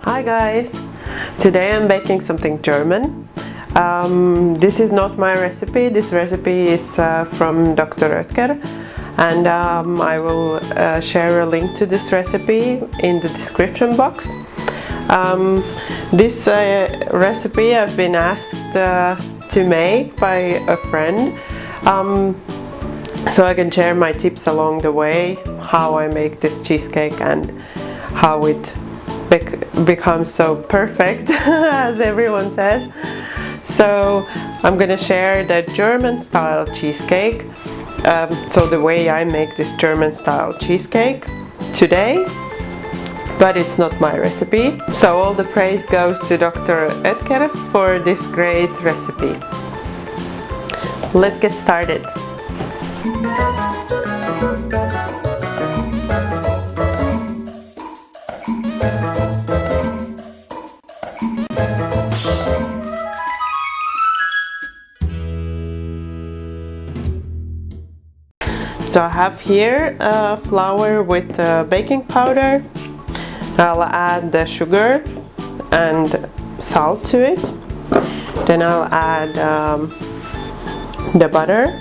Hi guys! Today I'm baking something German. This is not my recipe. This recipe is from Dr Oetker, and I will share a link to this recipe in the description box. This recipe I've been asked to make by a friend, so I can share my tips along the way, how I make this cheesecake and how it becomes so perfect as everyone says. So I'm gonna share the German style cheesecake, so the way I make this German style cheesecake today, but it's not my recipe. So all the praise goes to Dr Oetker for this great recipe. Let's get started. So I have here flour with baking powder. I'll add the sugar and salt to it. Then I'll add the butter,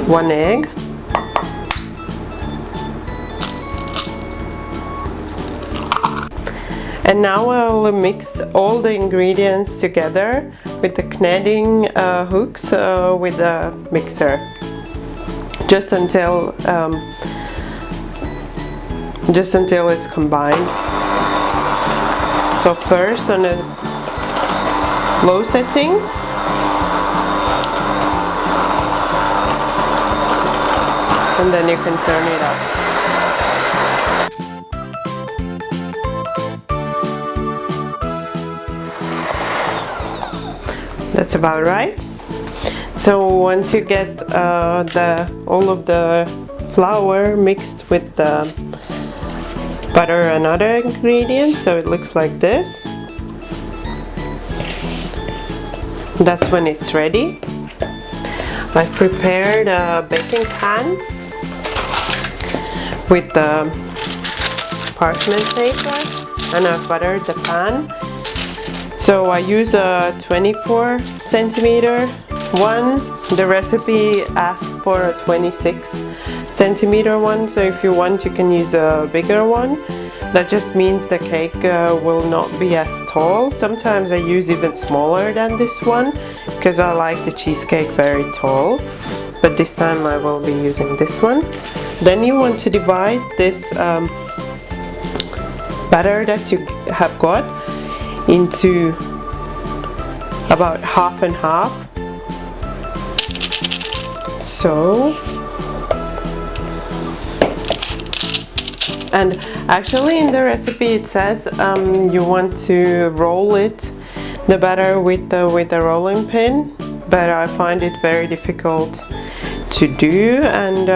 1 egg, and now I'll mix all the ingredients together with the kneading hooks with the mixer, just until it's combined. So first on a low setting, and then you can turn it up. That's about right. So once you get all of the flour mixed with the butter and other ingredients, so it looks like this, that's when it's ready. I've prepared a baking pan with the parchment paper, and I've buttered the pan. So I use a 24 centimeter one. The recipe asks for a 26 centimeter one, so if you want you can use a bigger one. That just means the cake will not be as tall. Sometimes I use even smaller than this one because I like the cheesecake very tall, but this time I will be using this one. Then you want to divide this batter that you have got into about half and half. So, and actually in the recipe it says you want to roll it, the batter with the rolling pin, but I find it very difficult to do, and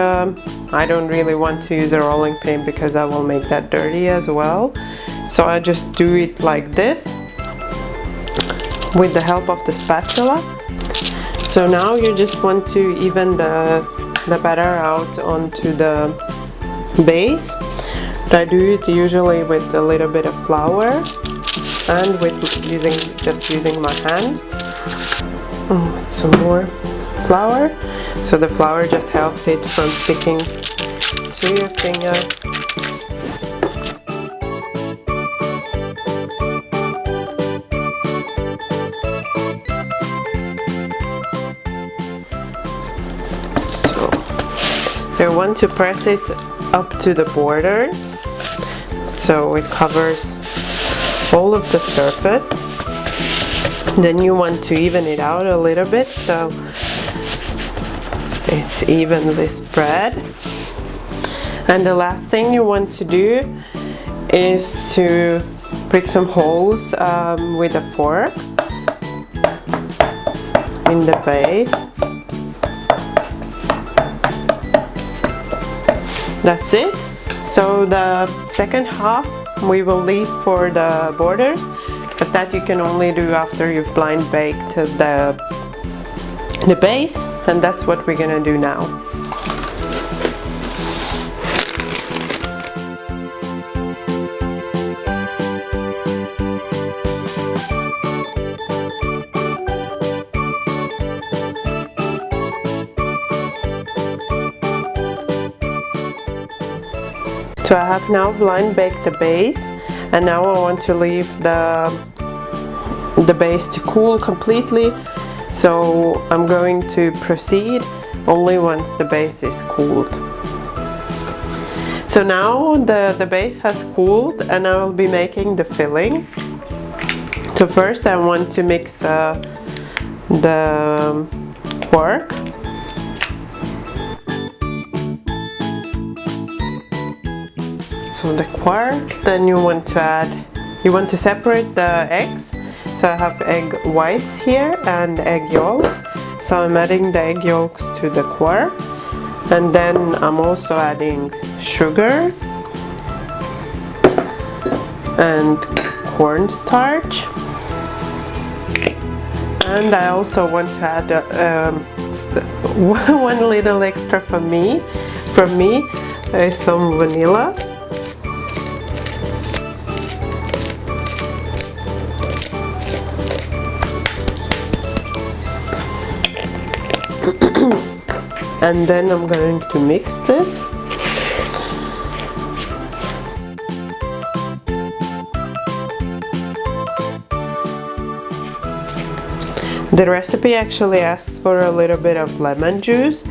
I don't really want to use a rolling pin because I will make that dirty as well. So I just do it like this with the help of the spatula. So now you just want to even the batter out onto the base. I do it usually with a little bit of flour and with just using my hands. Some more flour. So the flour just helps it from sticking to your fingers. You want to press it up to the borders so it covers all of the surface. Then you want to even it out a little bit so it's evenly spread. And the last thing you want to do is to prick some holes with a fork in the base. That's it. So the second half we will leave for the borders, but that you can only do after you've blind baked the base, and that's what we're gonna do now. So I have now blind baked the base, and now I want to leave the base to cool completely. So I'm going to proceed only once the base is cooled. So now the base has cooled, and I will be making the filling. So first I want to mix the quark. So the quark, then you want to separate the eggs. So I have egg whites here and egg yolks. So I'm adding the egg yolks to the quark, and then I'm also adding sugar and cornstarch. And I also want to add one little extra from me is some vanilla. And then I'm going to mix this. The recipe actually asks for a little bit of lemon juice,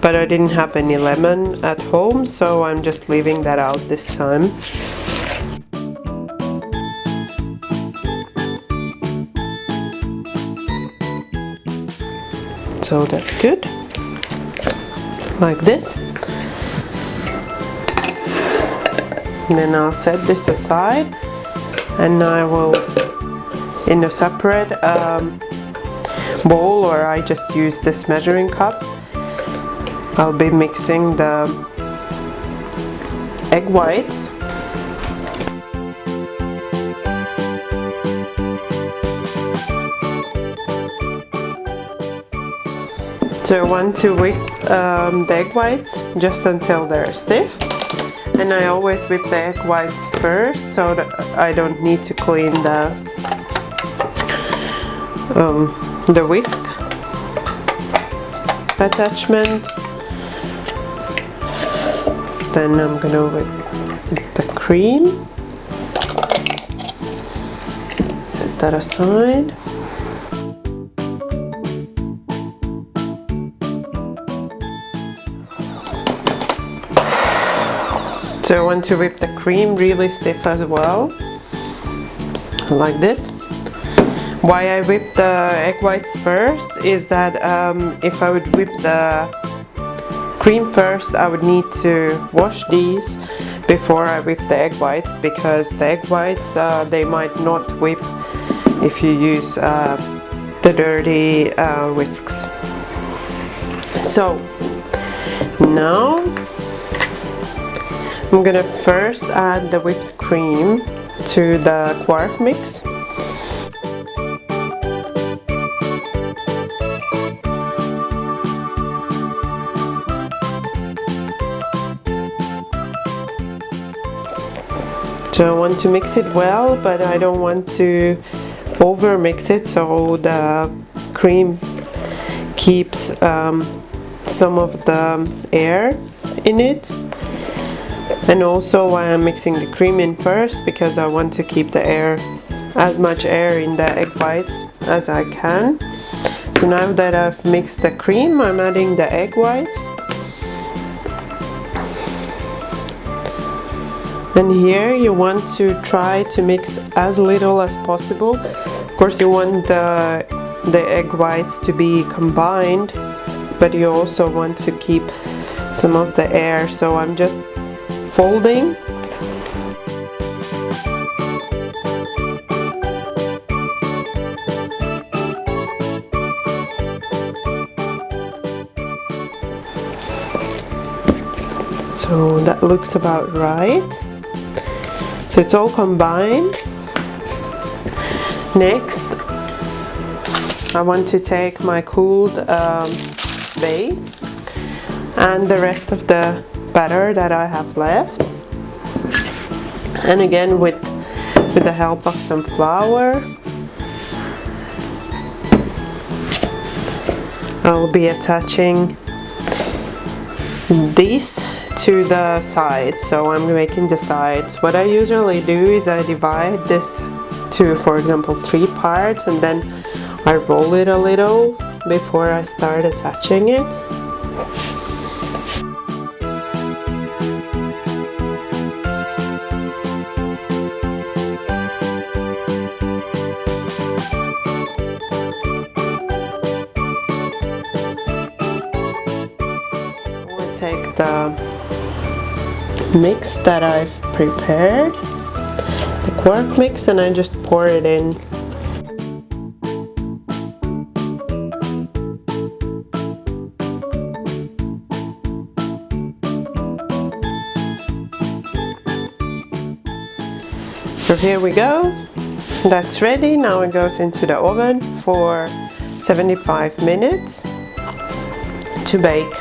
but I didn't have any lemon at home, so I'm just leaving that out this time. So that's good, like this. And then I'll set this aside, and I will, in a separate bowl, or I just use this measuring cup, I'll be mixing the egg whites. So I want to whip the egg whites just until they're stiff, and I always whip the egg whites first so that I don't need to clean the whisk attachment. So then I'm gonna whip the cream, set that aside. So I want to whip the cream really stiff as well, like this. Why I whip the egg whites first is that if I would whip the cream first, I would need to wash these before I whip the egg whites, because the egg whites they might not whip if you use the dirty whisks. So now I'm gonna first add the whipped cream to the quark mix. So I want to mix it well, but I don't want to over mix it, so the cream keeps some of the air in it. And also why I'm mixing the cream in first, because I want to keep the air, as much air in the egg whites as I can. So now that I've mixed the cream, I'm adding the egg whites. And here you want to try to mix as little as possible. Of course you want the egg whites to be combined, but you also want to keep some of the air. So I'm just folding. So that looks about right. So it's all combined. Next, I want to take my cooled base and the rest of the batter that I have left, and again with the help of some flour, I'll be attaching this to the sides. So I'm making the sides. What I usually do is I divide this to, for example, 3 parts, and then I roll it a little before I start attaching it. Take the mix that I've prepared, the quark mix, and I just pour it in. So here we go, that's ready. Now it goes into the oven for 75 minutes to bake.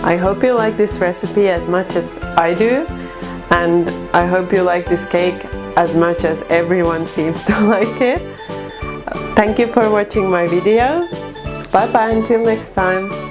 I hope you like this recipe as much as I do, and I hope you like this cake as much as everyone seems to like it. Thank you for watching my video. Bye bye, until next time.